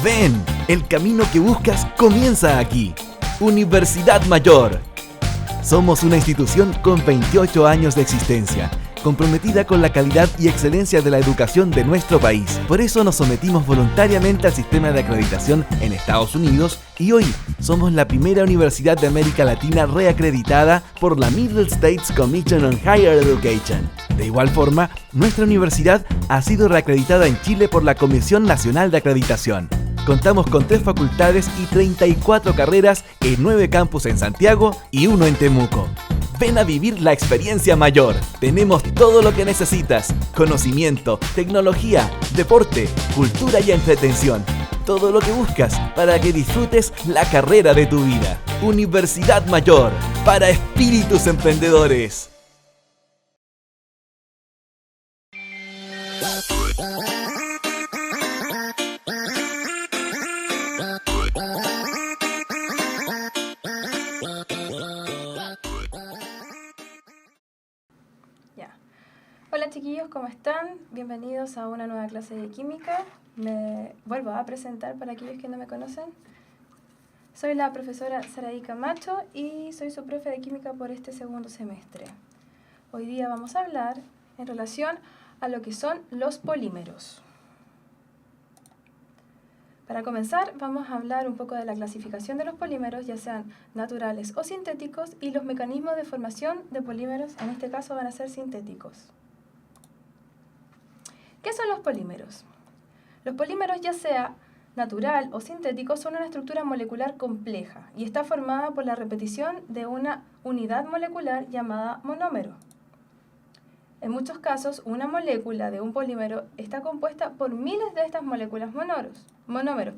Ven, el camino que buscas comienza aquí. Universidad Mayor. Somos una institución con 28 años de existencia, comprometida con la calidad y excelencia de la educación de nuestro país. Por eso nos sometimos voluntariamente al sistema de acreditación en Estados Unidos y hoy somos la primera universidad de América Latina reacreditada por la Middle States Commission on Higher Education. De igual forma, nuestra universidad ha sido reacreditada en Chile por la Comisión Nacional de Acreditación. Contamos con 3 facultades y 34 carreras en 9 campus en Santiago y 1 en Temuco. Ven a vivir la experiencia mayor. Tenemos todo lo que necesitas: conocimiento, tecnología, deporte, cultura y entretención. Todo lo que buscas para que disfrutes la carrera de tu vida. Universidad Mayor, para espíritus emprendedores. Hola chiquillos, ¿cómo están? Bienvenidos a una nueva clase de química. Me vuelvo a presentar para aquellos que no me conocen. Soy la profesora Saraí Camacho y soy su profe de química por este segundo semestre. Hoy día vamos a hablar en relación a lo que son los polímeros. Para comenzar, vamos a hablar un poco de la clasificación de los polímeros, ya sean naturales o sintéticos, y los mecanismos de formación de polímeros, en este caso van a ser sintéticos. ¿Qué son los polímeros? Los polímeros, ya sea natural o sintético, son una estructura molecular compleja y está formada por la repetición de una unidad molecular llamada monómero. En muchos casos, una molécula de un polímero está compuesta por miles de estas moléculas monómeros.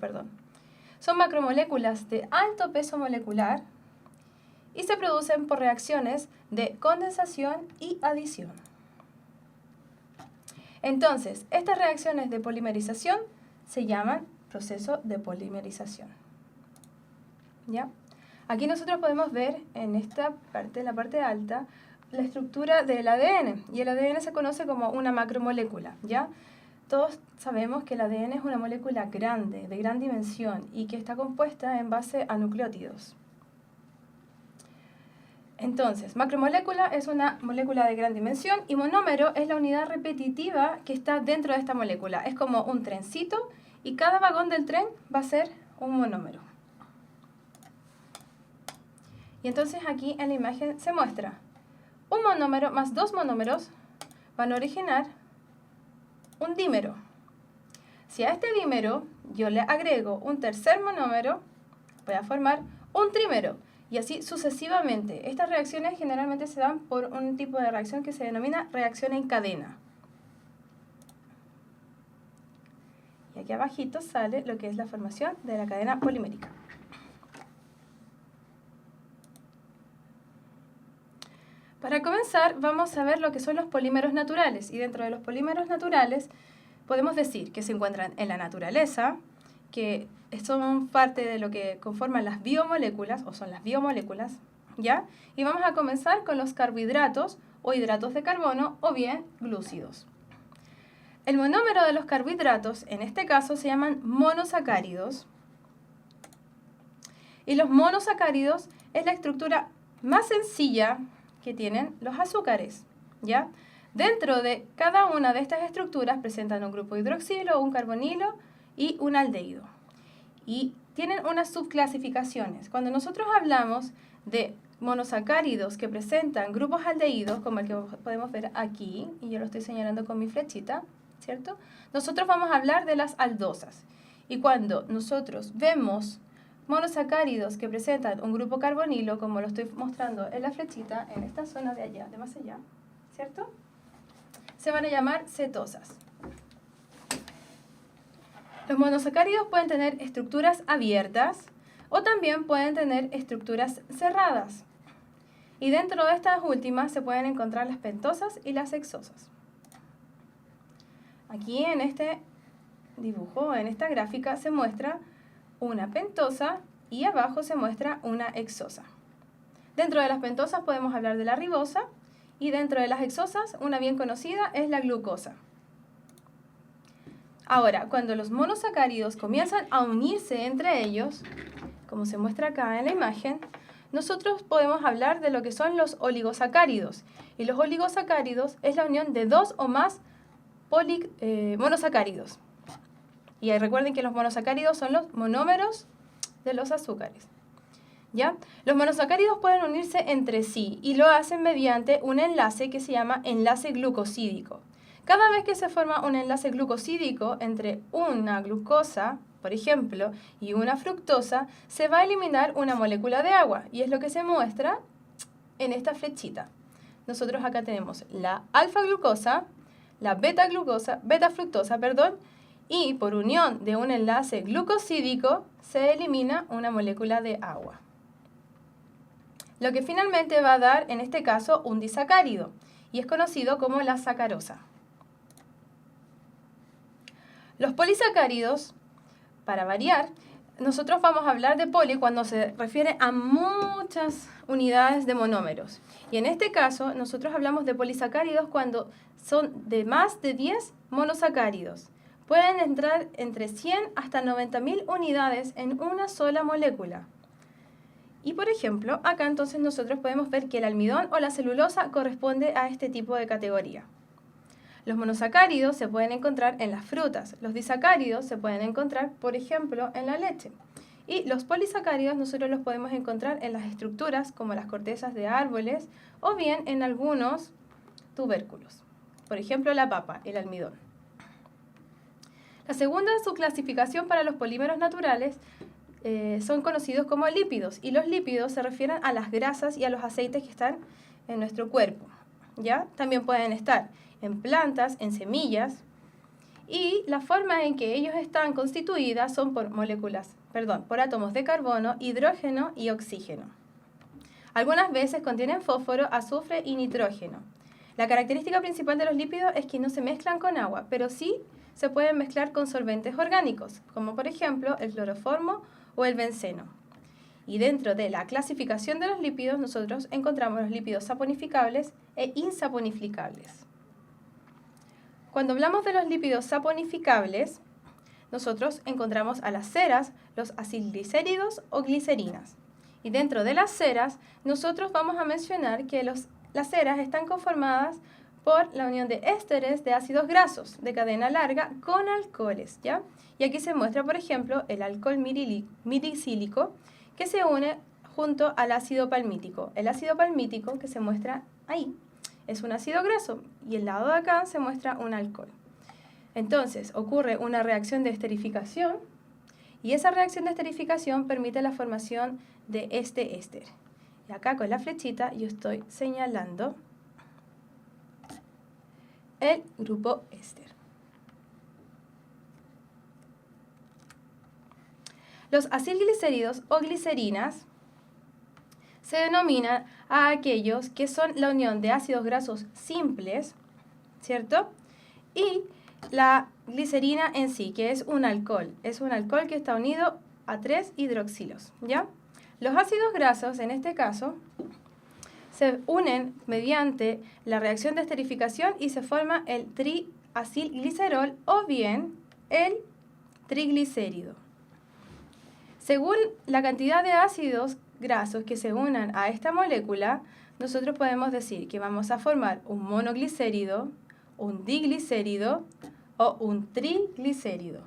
Son macromoléculas de alto peso molecular y se producen por reacciones de condensación y adición. Entonces, estas reacciones de polimerización se llaman proceso de polimerización. ¿Ya? Aquí nosotros podemos ver en esta parte, en la parte alta, la estructura del ADN. Y el ADN se conoce como una macromolécula, ¿ya? Todos sabemos que el ADN es una molécula grande, de gran dimensión, y que está compuesta en base a nucleótidos. Entonces, macromolécula es una molécula de gran dimensión y monómero es la unidad repetitiva que está dentro de esta molécula. Es como un trencito y cada vagón del tren va a ser un monómero. Y entonces aquí en la imagen se muestra un monómero más 2 monómeros van a originar un dímero. Si a este dímero yo le agrego un tercer monómero, voy a formar un trímero. Y así sucesivamente. Estas reacciones generalmente se dan por un tipo de reacción que se denomina reacción en cadena. Y aquí abajito sale lo que es la formación de la cadena polimérica. Para comenzar, vamos a ver lo que son los polímeros naturales. Y dentro de los polímeros naturales podemos decir que se encuentran en la naturaleza, que son parte de lo que conforman las biomoléculas, o son las biomoléculas, ¿ya? Y vamos a comenzar con los carbohidratos, o hidratos de carbono, o bien glúcidos. El monómero de los carbohidratos, en este caso, se llaman monosacáridos. Y los monosacáridos es la estructura más sencilla que tienen los azúcares, ¿ya? Dentro de cada una de estas estructuras presentan un grupo hidroxilo, un carbonilo y un aldehído. Y tienen unas subclasificaciones. Cuando nosotros hablamos de monosacáridos que presentan grupos aldehídos, como el que podemos ver aquí, y yo lo estoy señalando con mi flechita, ¿cierto? Nosotros vamos a hablar de las aldosas. Y cuando nosotros vemos monosacáridos que presentan un grupo carbonilo, como lo estoy mostrando en la flechita, en esta zona de allá, de más allá, ¿cierto? Se van a llamar cetosas. Los monosacáridos pueden tener estructuras abiertas o también pueden tener estructuras cerradas. Y dentro de estas últimas se pueden encontrar las pentosas y las hexosas. Aquí en este dibujo, en esta gráfica, se muestra una pentosa y abajo se muestra una hexosa. Dentro de las pentosas podemos hablar de la ribosa y dentro de las hexosas, una bien conocida es la glucosa. Ahora, cuando los monosacáridos comienzan a unirse entre ellos, como se muestra acá en la imagen, nosotros podemos hablar de lo que son los oligosacáridos. Y los oligosacáridos es la unión de dos o más monosacáridos. Y ahí recuerden que los monosacáridos son los monómeros de los azúcares. ¿Ya? Los monosacáridos pueden unirse entre sí y lo hacen mediante un enlace que se llama enlace glucosídico. Cada vez que se forma un enlace glucosídico entre una glucosa, por ejemplo, y una fructosa, se va a eliminar una molécula de agua, y es lo que se muestra en esta flechita. Nosotros acá tenemos la alfa-glucosa, la beta-fructosa, y por unión de un enlace glucosídico se elimina una molécula de agua. Lo que finalmente va a dar, en este caso, un disacárido, y es conocido como la sacarosa. Los polisacáridos, para variar, nosotros vamos a hablar de poli cuando se refiere a muchas unidades de monómeros. Y en este caso, nosotros hablamos de polisacáridos cuando son de más de 10 monosacáridos. Pueden entrar entre 100 hasta 90.000 unidades en una sola molécula. Y por ejemplo, acá entonces nosotros podemos ver que el almidón o la celulosa corresponde a este tipo de categoría. Los monosacáridos se pueden encontrar en las frutas, los disacáridos se pueden encontrar, por ejemplo, en la leche. Y los polisacáridos nosotros los podemos encontrar en las estructuras como las cortezas de árboles o bien en algunos tubérculos. Por ejemplo, la papa, el almidón. La segunda subclasificación para los polímeros naturales son conocidos como lípidos, y los lípidos se refieren a las grasas y a los aceites que están en nuestro cuerpo. ¿Ya? También pueden estar en plantas, en semillas, y la forma en que ellos están constituidas son por átomos de carbono, hidrógeno y oxígeno. Algunas veces contienen fósforo, azufre y nitrógeno. La característica principal de los lípidos es que no se mezclan con agua, pero sí se pueden mezclar con solventes orgánicos, como por ejemplo el cloroformo o el benceno. Y dentro de la clasificación de los lípidos, nosotros encontramos los lípidos saponificables e insaponificables. Cuando hablamos de los lípidos saponificables, nosotros encontramos a las ceras, los acilglicéridos o glicerinas. Y dentro de las ceras, nosotros vamos a mencionar que las ceras están conformadas por la unión de ésteres de ácidos grasos de cadena larga con alcoholes, ¿ya? Y aquí se muestra, por ejemplo, el alcohol mirisílico, que se une junto al ácido palmítico. El ácido palmítico, que se muestra ahí, es un ácido graso, y el lado de acá se muestra un alcohol. Entonces, ocurre una reacción de esterificación, y esa reacción de esterificación permite la formación de este éster. Y acá con la flechita yo estoy señalando el grupo éster. Los acilglicéridos o glicerinas se denominan a aquellos que son la unión de ácidos grasos simples, ¿cierto? Y la glicerina en sí, que es un alcohol que está unido a 3 hidroxilos, ¿ya? Los ácidos grasos, en este caso, se unen mediante la reacción de esterificación y se forma el triacilglicerol o bien el triglicérido. Según la cantidad de ácidos grasos que se unan a esta molécula, nosotros podemos decir que vamos a formar un monoglicérido, un diglicérido o un triglicérido.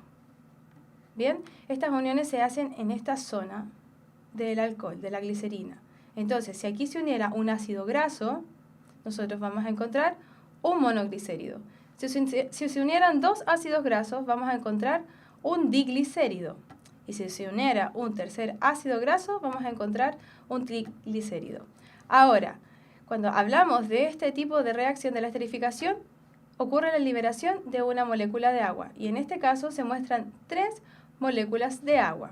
Bien, estas uniones se hacen en esta zona del alcohol, de la glicerina. Entonces, si aquí se uniera un ácido graso, nosotros vamos a encontrar un monoglicérido. Si se unieran dos ácidos grasos, vamos a encontrar un diglicérido. Y si se uniera un tercer ácido graso, vamos a encontrar un triglicérido. Ahora, cuando hablamos de este tipo de reacción de la esterificación, ocurre la liberación de una molécula de agua. Y en este caso se muestran 3 moléculas de agua,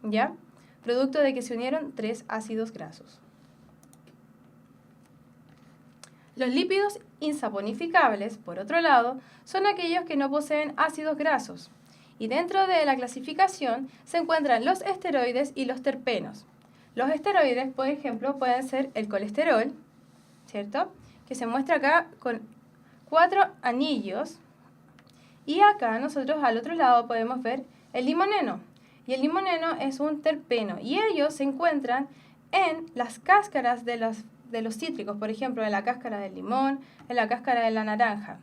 ¿ya? Producto de que se unieron 3 ácidos grasos. Los lípidos insaponificables, por otro lado, son aquellos que no poseen ácidos grasos. Y dentro de la clasificación se encuentran los esteroides y los terpenos. Los esteroides, por ejemplo, pueden ser el colesterol, ¿cierto? Que se muestra acá con 4 anillos. Y acá nosotros al otro lado podemos ver el limoneno. Y el limoneno es un terpeno y ellos se encuentran en las cáscaras de los cítricos, por ejemplo, en la cáscara del limón, en la cáscara de la naranja.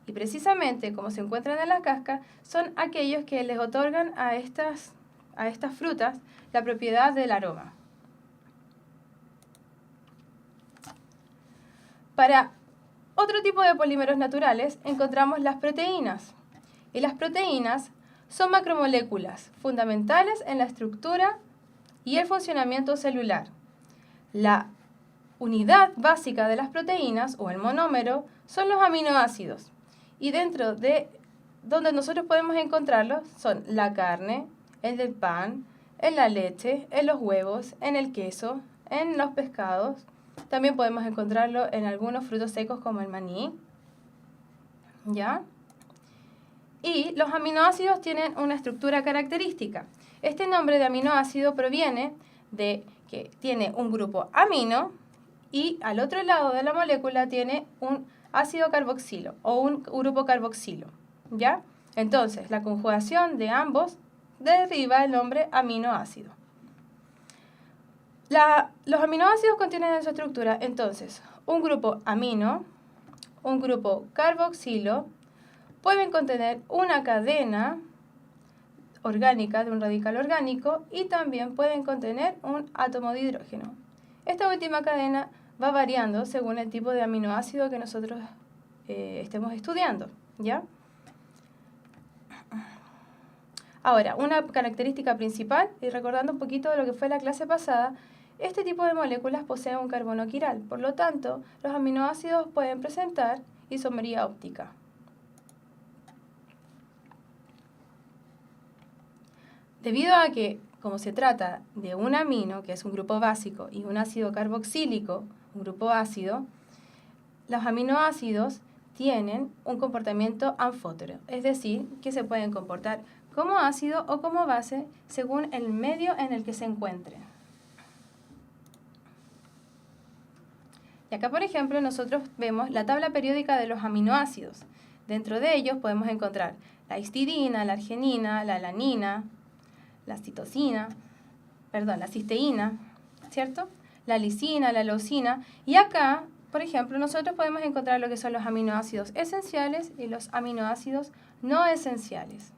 Y precisamente como se encuentran en la cáscara, son aquellos que les otorgan a estas frutas la propiedad del aroma. Para otro tipo de polímeros naturales encontramos las proteínas. Y las proteínas son macromoléculas fundamentales en la estructura y el funcionamiento celular. La unidad básica de las proteínas, o el monómero, son los aminoácidos. Y dentro de donde nosotros podemos encontrarlos son la carne, en el pan, en la leche, en los huevos, en el queso, en los pescados. También podemos encontrarlo en algunos frutos secos como el maní. ¿Ya? Y los aminoácidos tienen una estructura característica. Este nombre de aminoácido proviene de que tiene un grupo amino y al otro lado de la molécula tiene un ácido carboxilo o un grupo carboxilo. ¿Ya? Entonces, la conjugación de ambos deriva el nombre aminoácido. Los aminoácidos contienen en su estructura, entonces, un grupo amino, un grupo carboxilo, pueden contener una cadena orgánica de un radical orgánico y también pueden contener un átomo de hidrógeno. Esta última cadena va variando según el tipo de aminoácido que nosotros estemos estudiando, ¿ya? Ahora, una característica principal, y recordando un poquito de lo que fue la clase pasada, este tipo de moléculas posee un carbono quiral, por lo tanto, los aminoácidos pueden presentar isomería óptica. Debido a que, como se trata de un amino, que es un grupo básico, y un ácido carboxílico, un grupo ácido, los aminoácidos tienen un comportamiento anfótero, es decir, que se pueden comportar como ácido o como base según el medio en el que se encuentren. Y acá, por ejemplo, nosotros vemos la tabla periódica de los aminoácidos. Dentro de ellos podemos encontrar la histidina, la arginina, la alanina, la cisteína, ¿cierto? La lisina, la leucina. Y acá, por ejemplo, nosotros podemos encontrar lo que son los aminoácidos esenciales y los aminoácidos no esenciales.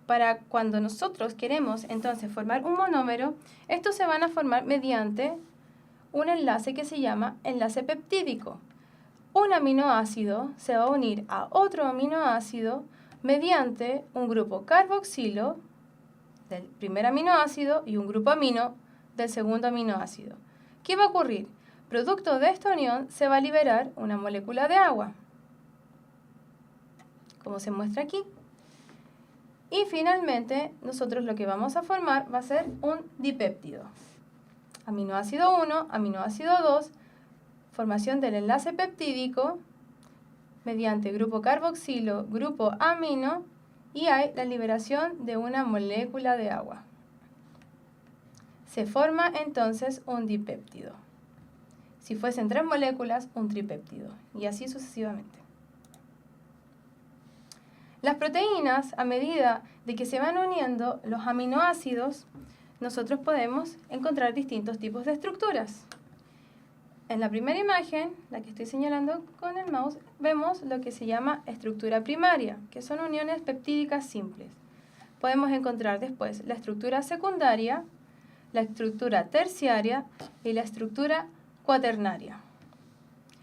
Para cuando nosotros queremos entonces formar un monómero, estos se van a formar mediante un enlace que se llama enlace peptídico. Un aminoácido se va a unir a otro aminoácido mediante un grupo carboxilo del primer aminoácido y un grupo amino del segundo aminoácido. ¿Qué va a ocurrir? Producto de esta unión se va a liberar una molécula de agua, como se muestra aquí. Y finalmente, nosotros lo que vamos a formar va a ser un dipéptido. Aminoácido 1, aminoácido 2, formación del enlace peptídico mediante grupo carboxilo, grupo amino, y hay la liberación de una molécula de agua. Se forma entonces un dipéptido. Si fuesen 3 moléculas, un tripéptido, y así sucesivamente. Las proteínas, a medida de que se van uniendo los aminoácidos, nosotros podemos encontrar distintos tipos de estructuras. En la primera imagen, la que estoy señalando con el mouse, vemos lo que se llama estructura primaria, que son uniones peptídicas simples. Podemos encontrar después la estructura secundaria, la estructura terciaria y la estructura cuaternaria.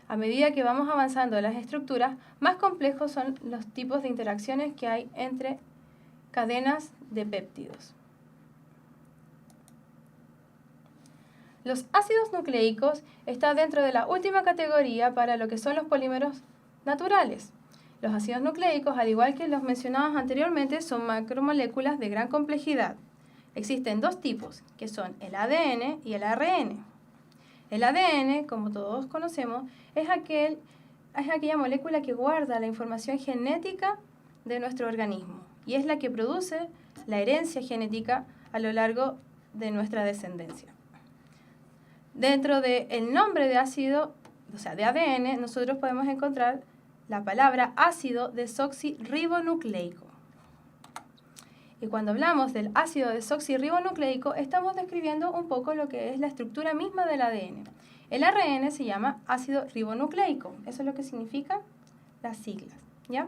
A medida que vamos avanzando en las estructuras, más complejos son los tipos de interacciones que hay entre cadenas de péptidos. Los ácidos nucleicos están dentro de la última categoría para lo que son los polímeros naturales. Los ácidos nucleicos, al igual que los mencionados anteriormente, son macromoléculas de gran complejidad. Existen 2 tipos, que son el ADN y el ARN. El ADN, como todos conocemos, es aquella molécula que guarda la información genética de nuestro organismo y es la que produce la herencia genética a lo largo de nuestra descendencia. Dentro del nombre de ácido, o sea, de ADN, nosotros podemos encontrar la palabra ácido desoxirribonucleico. Y cuando hablamos del ácido desoxirribonucleico, estamos describiendo un poco lo que es la estructura misma del ADN. El ARN se llama ácido ribonucleico, eso es lo que significa las siglas, ¿ya?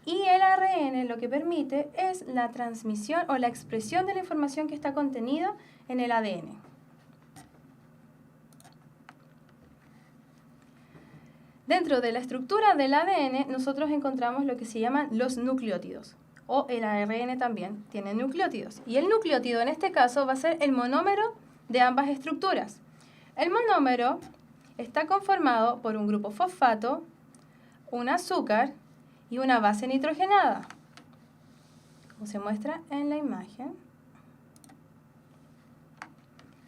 Y el ARN lo que permite es la transmisión o la expresión de la información que está contenida en el ADN. Dentro de la estructura del ADN nosotros encontramos lo que se llaman los nucleótidos, o el ARN también tiene nucleótidos. Y el nucleótido en este caso va a ser el monómero de ambas estructuras. El monómero está conformado por un grupo fosfato, un azúcar y una base nitrogenada, como se muestra en la imagen.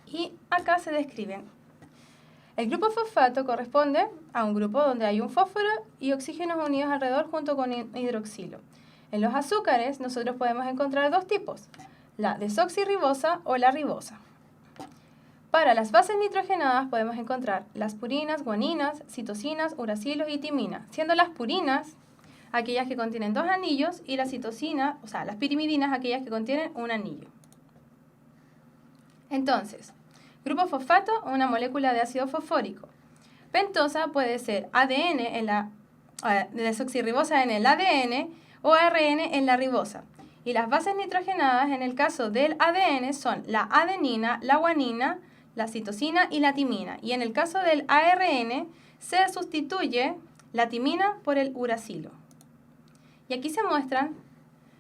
Y acá se describen. El grupo fosfato corresponde a un grupo donde hay un fósforo y oxígenos unidos alrededor junto con hidroxilo. En los azúcares nosotros podemos encontrar dos tipos, la desoxirribosa o la ribosa. Para las bases nitrogenadas podemos encontrar las purinas, guaninas, citosinas, uracilos y timina, siendo las purinas aquellas que contienen 2 anillos y las citosinas, o sea, las pirimidinas aquellas que contienen un anillo. Entonces, grupo fosfato, una molécula de ácido fosfórico. Pentosa puede ser ADN en la desoxirribosa en el ADN o ARN en la ribosa. Y las bases nitrogenadas en el caso del ADN son la adenina, la guanina, la citosina y la timina. Y en el caso del ARN se sustituye la timina por el uracilo. Y aquí se muestran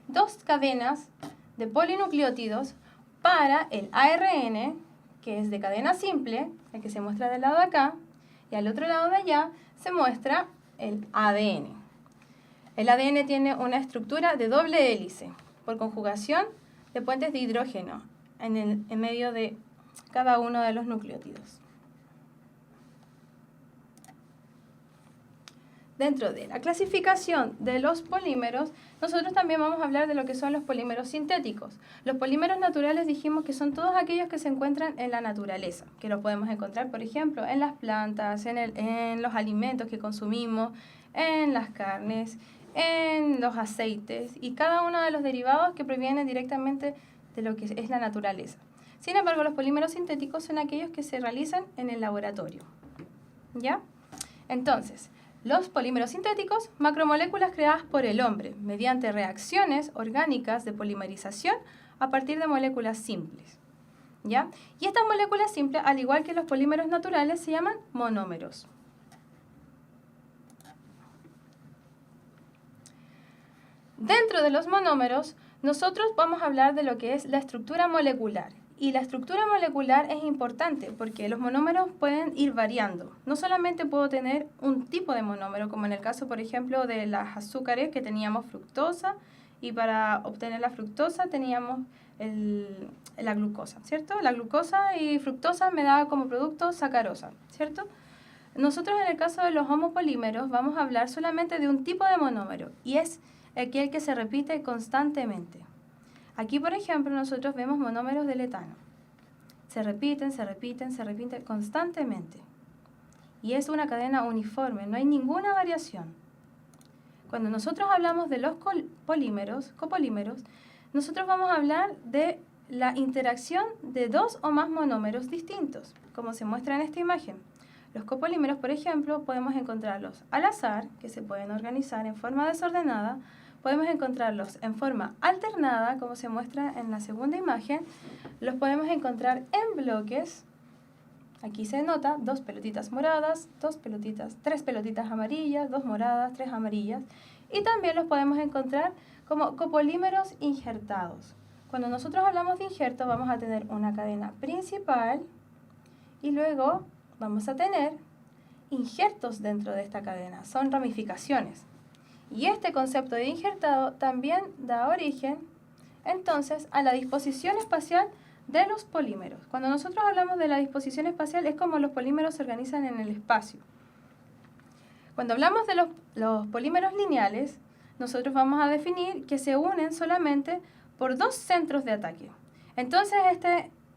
2 cadenas de polinucleótidos para el ARN, que es de cadena simple, el que se muestra del lado de acá, y al otro lado de allá se muestra el ADN. El ADN tiene una estructura de doble hélice, por conjugación de puentes de hidrógeno en medio de cada uno de los nucleótidos. Dentro de la clasificación de los polímeros, nosotros también vamos a hablar de lo que son los polímeros sintéticos. Los polímeros naturales dijimos que son todos aquellos que se encuentran en la naturaleza, que los podemos encontrar, por ejemplo, en las plantas, en los alimentos que consumimos, en las carnes, en los aceites y cada uno de los derivados que provienen directamente de lo que es la naturaleza. Sin embargo, los polímeros sintéticos son aquellos que se realizan en el laboratorio, ¿ya? Entonces, los polímeros sintéticos, macromoléculas creadas por el hombre mediante reacciones orgánicas de polimerización a partir de moléculas simples, ¿ya? Y estas moléculas simples, al igual que los polímeros naturales, se llaman monómeros. Dentro de los monómeros, nosotros vamos a hablar de lo que es la estructura molecular. Y la estructura molecular es importante porque los monómeros pueden ir variando. No solamente puedo tener un tipo de monómero, como en el caso, por ejemplo, de las azúcares, que teníamos fructosa, y para obtener la fructosa teníamos la glucosa, ¿cierto? La glucosa y fructosa me da como producto sacarosa, ¿cierto? Nosotros en el caso de los homopolímeros vamos a hablar solamente de un tipo de monómero, y es aquel que se repite constantemente. Aquí, por ejemplo, nosotros vemos monómeros del etano. Se repiten constantemente. Y es una cadena uniforme, no hay ninguna variación. Cuando nosotros hablamos de los copolímeros, nosotros vamos a hablar de la interacción de 2 o más monómeros distintos, como se muestra en esta imagen. Los copolímeros, por ejemplo, podemos encontrarlos al azar, que se pueden organizar en forma desordenada. Podemos encontrarlos en forma alternada, como se muestra en la segunda imagen. Los podemos encontrar en bloques. Aquí se nota 2 pelotitas moradas, 3 pelotitas amarillas, 2 moradas, 3 amarillas. Y también los podemos encontrar como copolímeros injertados. Cuando nosotros hablamos de injerto, vamos a tener una cadena principal y luego vamos a tener injertos dentro de esta cadena. Son ramificaciones. Y este concepto de injertado también da origen, entonces, a la disposición espacial de los polímeros. Cuando nosotros hablamos de la disposición espacial, es como los polímeros se organizan en el espacio. Cuando hablamos de los polímeros lineales, nosotros vamos a definir que se unen solamente por 2 centros de ataque. Entonces,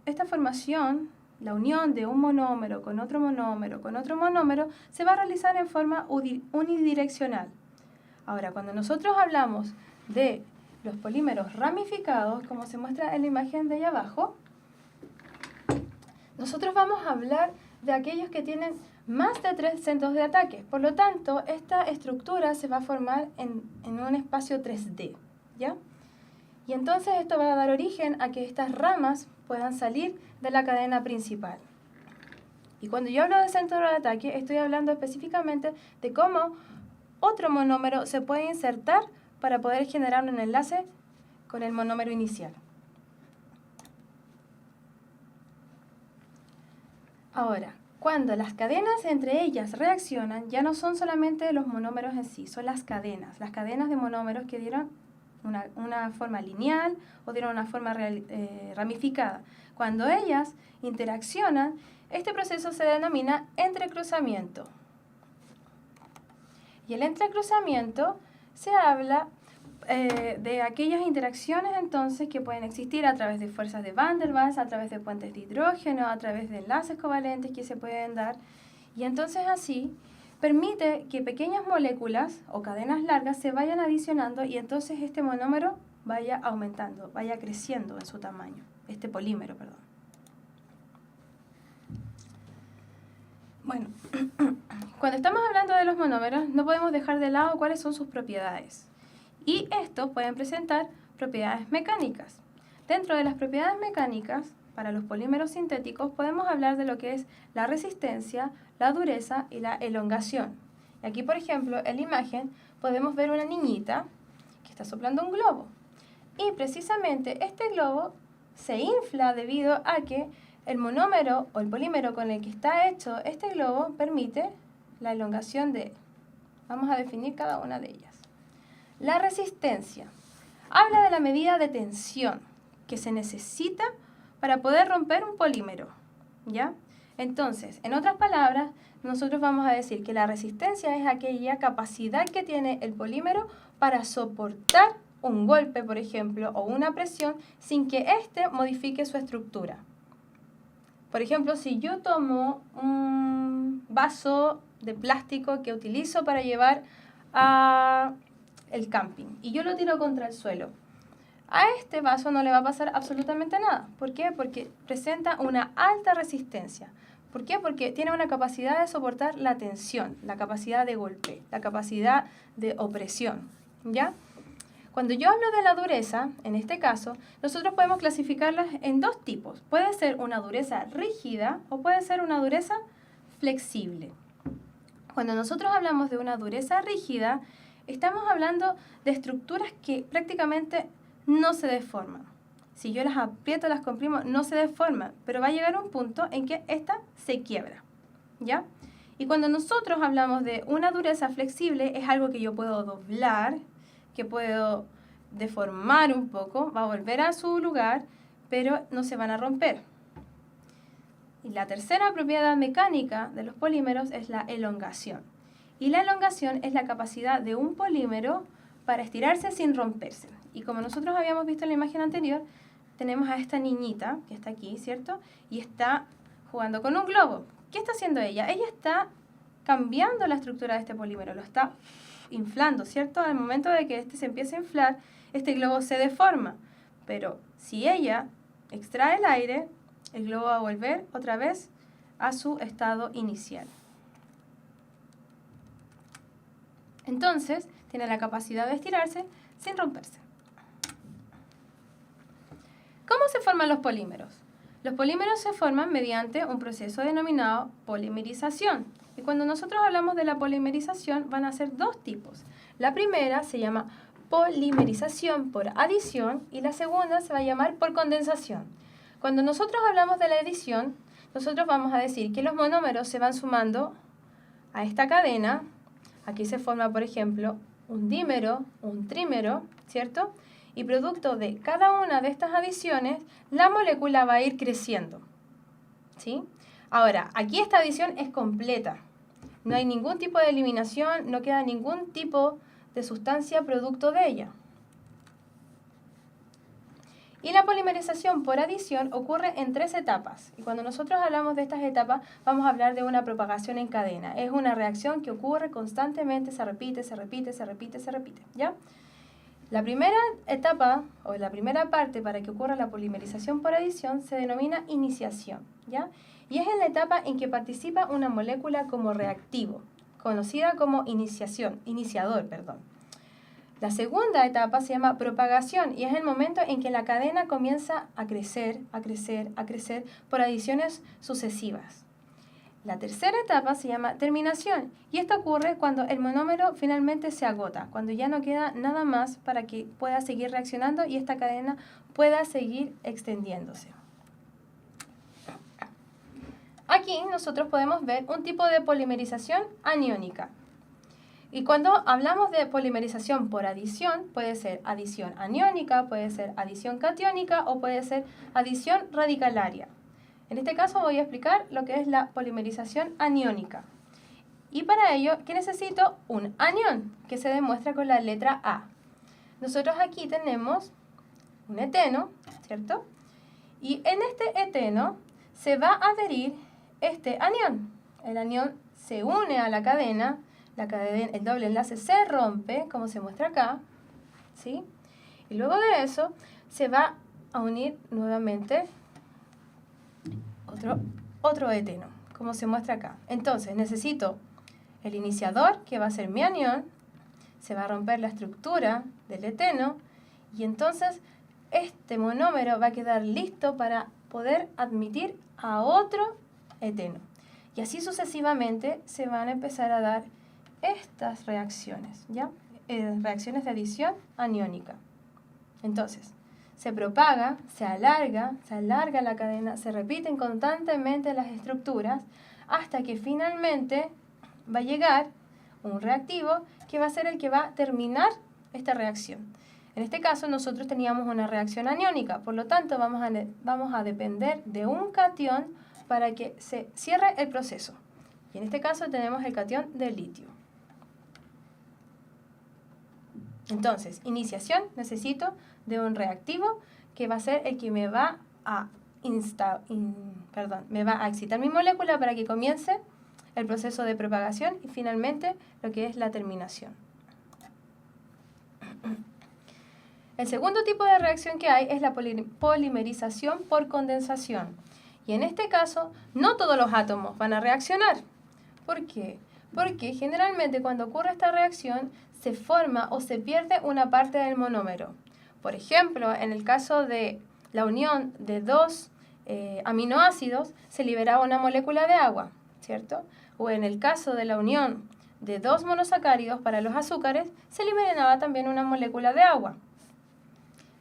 esta formación, la unión de un monómero con otro monómero, se va a realizar en forma unidireccional. Ahora, cuando nosotros hablamos de los polímeros ramificados, como se muestra en la imagen de ahí abajo, nosotros vamos a hablar de aquellos que tienen más de 3 centros de ataque. Por lo tanto, esta estructura se va a formar en un espacio 3D, ¿ya? Y entonces esto va a dar origen a que estas ramas puedan salir de la cadena principal. Y cuando yo hablo de centro de ataque, estoy hablando específicamente de cómo otro monómero se puede insertar para poder generar un enlace con el monómero inicial. Ahora, cuando las cadenas entre ellas reaccionan, ya no son solamente los monómeros en sí, son las cadenas de monómeros que dieron una forma lineal o dieron una forma ramificada. Cuando ellas interaccionan, este proceso se denomina entrecruzamiento. Y el entrecruzamiento se habla de aquellas interacciones entonces que pueden existir a través de fuerzas de Van der Waals, a través de puentes de hidrógeno, a través de enlaces covalentes que se pueden dar. Y entonces así permite que pequeñas moléculas o cadenas largas se vayan adicionando y entonces este monómero vaya aumentando, vaya creciendo en su tamaño, este polímero, perdón. Bueno, cuando estamos hablando de los monómeros no podemos dejar de lado cuáles son sus propiedades. Y estos pueden presentar propiedades mecánicas. Dentro de las propiedades mecánicas, para los polímeros sintéticos podemos hablar de lo que es la resistencia, la dureza y la elongación. Y aquí, por ejemplo, en la imagen podemos ver una niñita que está soplando un globo. Y precisamente este globo se infla debido a que el monómero o el polímero con el que está hecho este globo permite la elongación de él. Vamos a definir cada una de ellas. La resistencia habla de la medida de tensión que se necesita para poder romper un polímero, ¿ya? Entonces, en otras palabras, nosotros vamos a decir que la resistencia es aquella capacidad que tiene el polímero para soportar un golpe, por ejemplo, o una presión sin que éste modifique su estructura. Por ejemplo, si yo tomo un vaso de plástico que utilizo para llevar a el camping y yo lo tiro contra el suelo, a este vaso no le va a pasar absolutamente nada. ¿Por qué? Porque presenta una alta resistencia. ¿Por qué? Porque tiene una capacidad de soportar la tensión, la capacidad de golpe, la capacidad de opresión, ¿ya? Cuando yo hablo de la dureza, en este caso, nosotros podemos clasificarlas en dos tipos. Puede ser una dureza rígida o puede ser una dureza flexible. Cuando nosotros hablamos de una dureza rígida, estamos hablando de estructuras que prácticamente no se deforman. Si yo las aprieto, las comprimo, no se deforman, pero va a llegar un punto en que esta se quiebra, ¿ya? Y cuando nosotros hablamos de una dureza flexible, es algo que yo puedo doblar, que puedo deformar un poco, va a volver a su lugar, pero no se van a romper. Y la tercera propiedad mecánica de los polímeros es la elongación. Y la elongación es la capacidad de un polímero para estirarse sin romperse. Y como nosotros habíamos visto en la imagen anterior, tenemos a esta niñita que está aquí, ¿cierto? Y está jugando con un globo. ¿Qué está haciendo ella? Ella está cambiando la estructura de este polímero, lo está inflando, ¿cierto? Al momento de que este se empiece a inflar, este globo se deforma. Pero si ella extrae el aire, el globo va a volver otra vez a su estado inicial. Entonces, tiene la capacidad de estirarse sin romperse. ¿Cómo se forman los polímeros? Los polímeros se forman mediante un proceso denominado polimerización. Y cuando nosotros hablamos de la polimerización, van a ser dos tipos. La primera se llama polimerización por adición y la segunda se va a llamar por condensación. Cuando nosotros hablamos de la adición, nosotros vamos a decir que los monómeros se van sumando a esta cadena. Aquí se forma, por ejemplo, un dímero, un trímero, ¿cierto? Y producto de cada una de estas adiciones, la molécula va a ir creciendo, ¿sí? Ahora, aquí esta adición es completa. No hay ningún tipo de eliminación, no queda ningún tipo de sustancia producto de ella. Y la polimerización por adición ocurre en 3 etapas. Y cuando nosotros hablamos de estas etapas, vamos a hablar de una propagación en cadena. Es una reacción que ocurre constantemente, se repite, se repite, se repite, se repite, ¿ya? La primera etapa, o la primera parte para que ocurra la polimerización por adición, se denomina iniciación, ¿ya? Y es en la etapa en que participa una molécula como reactivo, conocida como iniciador. La segunda etapa se llama propagación y es el momento en que la cadena comienza a crecer, a crecer, a crecer por adiciones sucesivas. La tercera etapa se llama terminación y esto ocurre cuando el monómero finalmente se agota, cuando ya no queda nada más para que pueda seguir reaccionando y esta cadena pueda seguir extendiéndose. Aquí nosotros podemos ver un tipo de polimerización aniónica. Y cuando hablamos de polimerización por adición, puede ser adición aniónica, puede ser adición catiónica o puede ser adición radicalaria. En este caso voy a explicar lo que es la polimerización aniónica. Y para ello, ¿qué necesito? Un anión, que se demuestra con la letra A. Nosotros aquí tenemos un eteno, ¿cierto? Y en este eteno se va a adherir este anión. El anión se une a la cadena, el doble enlace se rompe, como se muestra acá, ¿sí? Y luego de eso se va a unir nuevamente otro eteno, como se muestra acá. Entonces necesito el iniciador, que va a ser mi anión, se va a romper la estructura del eteno, y entonces este monómero va a quedar listo para poder admitir a otro eteno. Y así sucesivamente se van a empezar a dar estas reacciones, ¿ya? Reacciones de adición aniónica. Entonces, se propaga, se alarga la cadena, se repiten constantemente las estructuras hasta que finalmente va a llegar un reactivo que va a ser el que va a terminar esta reacción. En este caso nosotros teníamos una reacción aniónica, por lo tanto vamos a depender de un catión para que se cierre el proceso. Y en este caso tenemos el catión de litio. Entonces, iniciación, necesito de un reactivo que va a ser el que me va a excitar mi molécula para que comience el proceso de propagación y finalmente lo que es la terminación. El segundo tipo de reacción que hay es la polimerización por condensación. Y en este caso, no todos los átomos van a reaccionar. ¿Por qué? Porque generalmente cuando ocurre esta reacción se forma o se pierde una parte del monómero. Por ejemplo, en el caso de la unión de 2 aminoácidos, se liberaba una molécula de agua, ¿cierto? O en el caso de la unión de 2 monosacáridos para los azúcares, se liberaba también una molécula de agua.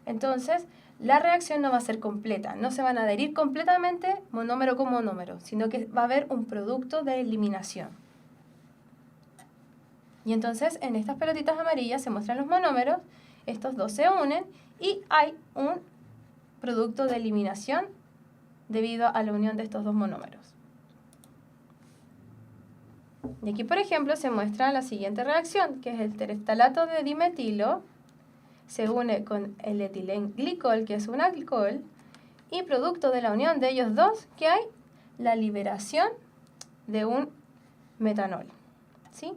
Entonces, la reacción no va a ser completa, no se van a adherir completamente monómero con monómero, sino que va a haber un producto de eliminación. Y entonces en estas pelotitas amarillas se muestran los monómeros, estos dos se unen y hay un producto de eliminación debido a la unión de estos dos monómeros. Y aquí, por ejemplo, se muestra la siguiente reacción, que es el tereftalato de dimetilo, se une con el etilenglicol, que es un alcohol, y producto de la unión de ellos dos, que hay la liberación de un metanol, ¿sí?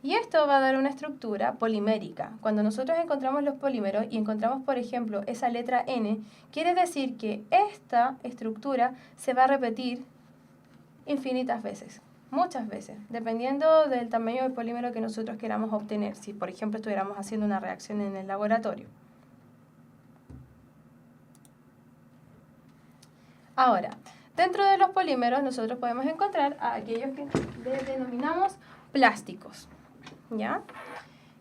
Y esto va a dar una estructura polimérica. Cuando nosotros encontramos los polímeros y encontramos, por ejemplo, esa letra N, quiere decir que esta estructura se va a repetir infinitas veces, muchas veces, dependiendo del tamaño del polímero que nosotros queramos obtener, si por ejemplo estuviéramos haciendo una reacción en el laboratorio. Ahora, dentro de los polímeros nosotros podemos encontrar a aquellos que denominamos plásticos, ¿ya?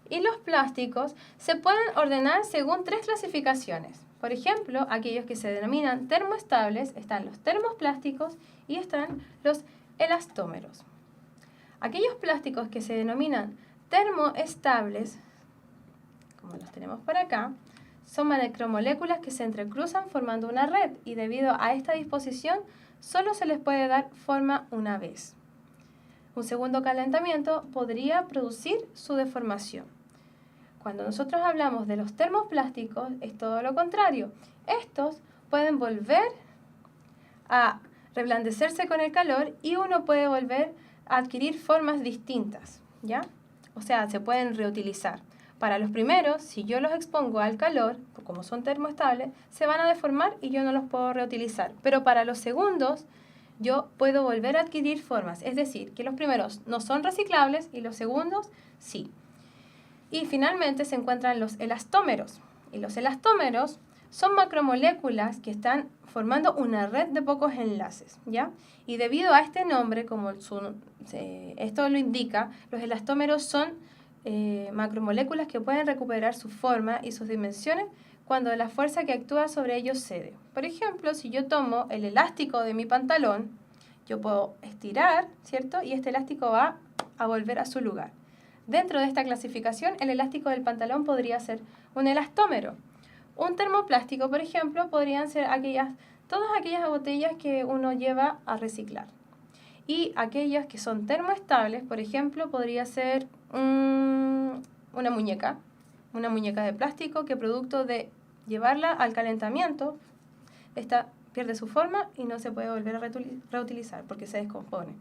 Y los plásticos se pueden ordenar según 3 clasificaciones. Por ejemplo, aquellos que se denominan termoestables, están los termoplásticos y están los elastómeros. Aquellos plásticos que se denominan termoestables, como los tenemos por acá, son macromoléculas que se entrecruzan formando una red y debido a esta disposición solo se les puede dar forma una vez. Un segundo calentamiento podría producir su deformación. Cuando nosotros hablamos de los termoplásticos, es todo lo contrario. Estos pueden volver a reblandecerse con el calor y uno puede volver a adquirir formas distintas, ¿ya? O sea, se pueden reutilizar. Para los primeros, si yo los expongo al calor, como son termoestables, se van a deformar y yo no los puedo reutilizar. Pero para los segundos, yo puedo volver a adquirir formas. Es decir, que los primeros no son reciclables y los segundos sí. Y finalmente se encuentran los elastómeros. Y los elastómeros son macromoléculas que están formando una red de pocos enlaces, ¿ya? Y debido a este nombre, como esto lo indica, los elastómeros son macromoléculas que pueden recuperar su forma y sus dimensiones cuando la fuerza que actúa sobre ellos cede. Por ejemplo, si yo tomo el elástico de mi pantalón, yo puedo estirar, ¿cierto? Y este elástico va a volver a su lugar. Dentro de esta clasificación, el elástico del pantalón podría ser un elastómero. Un termoplástico, por ejemplo, podrían ser todas aquellas botellas que uno lleva a reciclar. Y aquellas que son termoestables, por ejemplo, podría ser una muñeca de plástico que producto de llevarla al calentamiento, esta pierde su forma y no se puede volver a reutilizar porque se descompone.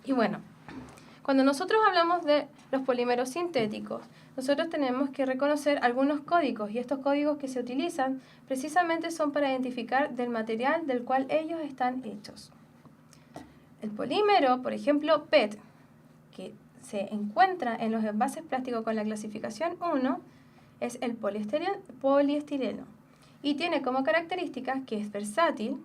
Y bueno, cuando nosotros hablamos de los polímeros sintéticos, nosotros tenemos que reconocer algunos códigos y estos códigos que se utilizan precisamente son para identificar del material del cual ellos están hechos. El polímero, por ejemplo, PET, que se encuentra en los envases plásticos con la clasificación 1, es el poliestireno y tiene como características que es versátil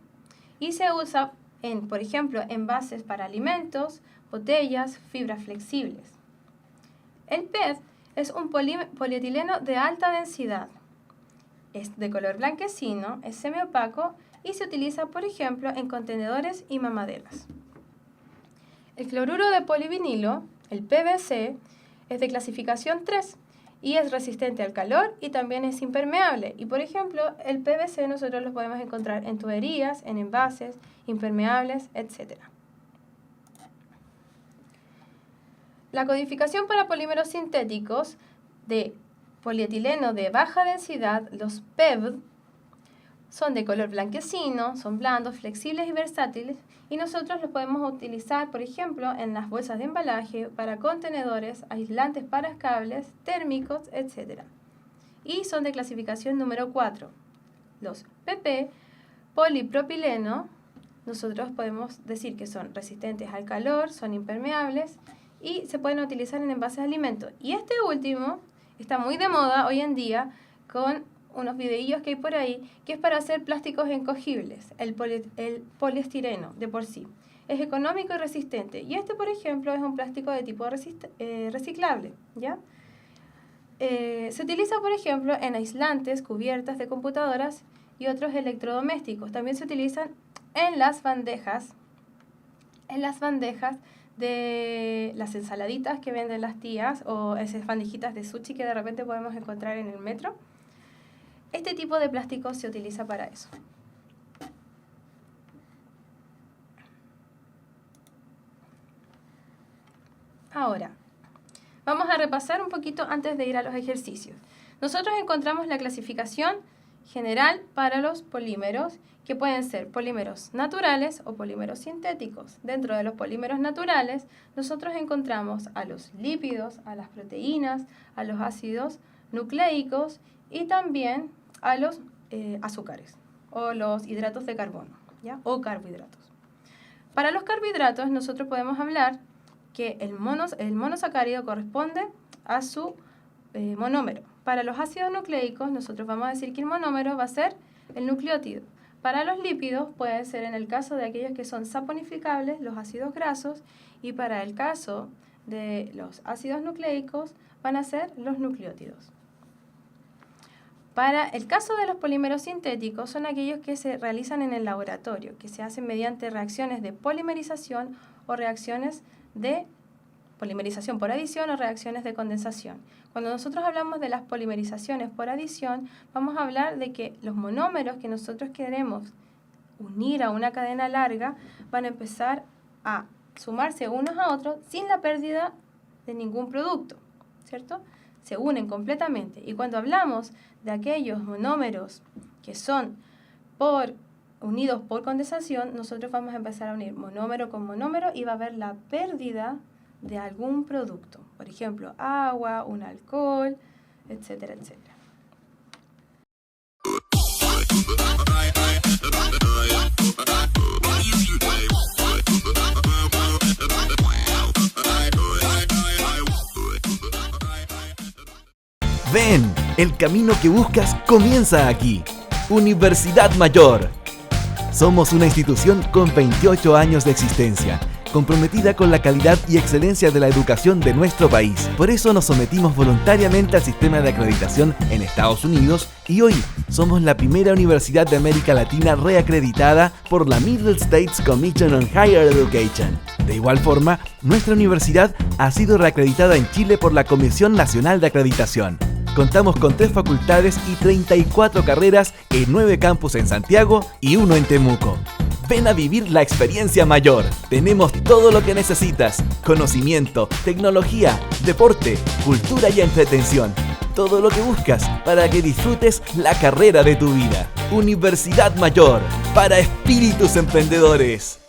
y se usa en, por ejemplo, envases para alimentos, botellas, fibras flexibles. El PET es un polietileno de alta densidad. Es de color blanquecino, es semiopaco y se utiliza, por ejemplo, en contenedores y mamaderas. El cloruro de polivinilo, el PVC, es de clasificación 3 y es resistente al calor y también es impermeable. Y, por ejemplo, el PVC nosotros lo podemos encontrar en tuberías, en envases, impermeables, etc. La codificación para polímeros sintéticos de polietileno de baja densidad, los PEB, son de color blanquecino, son blandos, flexibles y versátiles, y nosotros los podemos utilizar, por ejemplo, en las bolsas de embalaje, para contenedores, aislantes para cables, térmicos, etc. Y son de clasificación número 4. Los PP, polipropileno, nosotros podemos decir que son resistentes al calor, son impermeables y se pueden utilizar en envases de alimentos. Y este último está muy de moda hoy en día con unos videillos que hay por ahí, que es para hacer plásticos encogibles, el poliestireno de por sí. Es económico y resistente. Y este, por ejemplo, es un plástico de tipo reciclable, ¿ya? Se utiliza, por ejemplo, en aislantes, cubiertas de computadoras y otros electrodomésticos. También se utilizan en las bandejas de las ensaladitas que venden las tías o esas bandejitas de sushi que de repente podemos encontrar en el metro. Este tipo de plástico se utiliza para eso. Ahora, vamos a repasar un poquito antes de ir a los ejercicios. Nosotros encontramos la clasificación general para los polímeros, que pueden ser polímeros naturales o polímeros sintéticos. Dentro de los polímeros naturales, nosotros encontramos a los lípidos, a las proteínas, a los ácidos nucleicos y también a los azúcares o los hidratos de carbono, ¿ya? O carbohidratos. Para los carbohidratos nosotros podemos hablar que el monosacárido corresponde a su monómero. Para los ácidos nucleicos nosotros vamos a decir que el monómero va a ser el nucleótido. Para los lípidos puede ser en el caso de aquellos que son saponificables, los ácidos grasos, y para el caso de los ácidos nucleicos van a ser los nucleótidos. Para el caso de los polímeros sintéticos son aquellos que se realizan en el laboratorio, que se hacen mediante reacciones de polimerización o reacciones de polimerización por adición o reacciones de condensación. Cuando nosotros hablamos de las polimerizaciones por adición, vamos a hablar de que los monómeros que nosotros queremos unir a una cadena larga van a empezar a sumarse unos a otros sin la pérdida de ningún producto, ¿cierto? Se unen completamente. Y cuando hablamos de aquellos monómeros que son unidos por condensación, nosotros vamos a empezar a unir monómero con monómero y va a haber la pérdida de algún producto. Por ejemplo, agua, un alcohol, etcétera, etcétera. Ven, el camino que buscas comienza aquí. Universidad Mayor. Somos una institución con 28 años de existencia, comprometida con la calidad y excelencia de la educación de nuestro país. Por eso nos sometimos voluntariamente al sistema de acreditación en Estados Unidos y hoy somos la primera universidad de América Latina reacreditada por la Middle States Commission on Higher Education. De igual forma, nuestra universidad ha sido reacreditada en Chile por la Comisión Nacional de Acreditación. Contamos con 3 facultades y 34 carreras en 9 campus en Santiago y 1 en Temuco. Ven a vivir la experiencia mayor. Tenemos todo lo que necesitas: conocimiento, tecnología, deporte, cultura y entretención. Todo lo que buscas para que disfrutes la carrera de tu vida. Universidad Mayor, para espíritus emprendedores.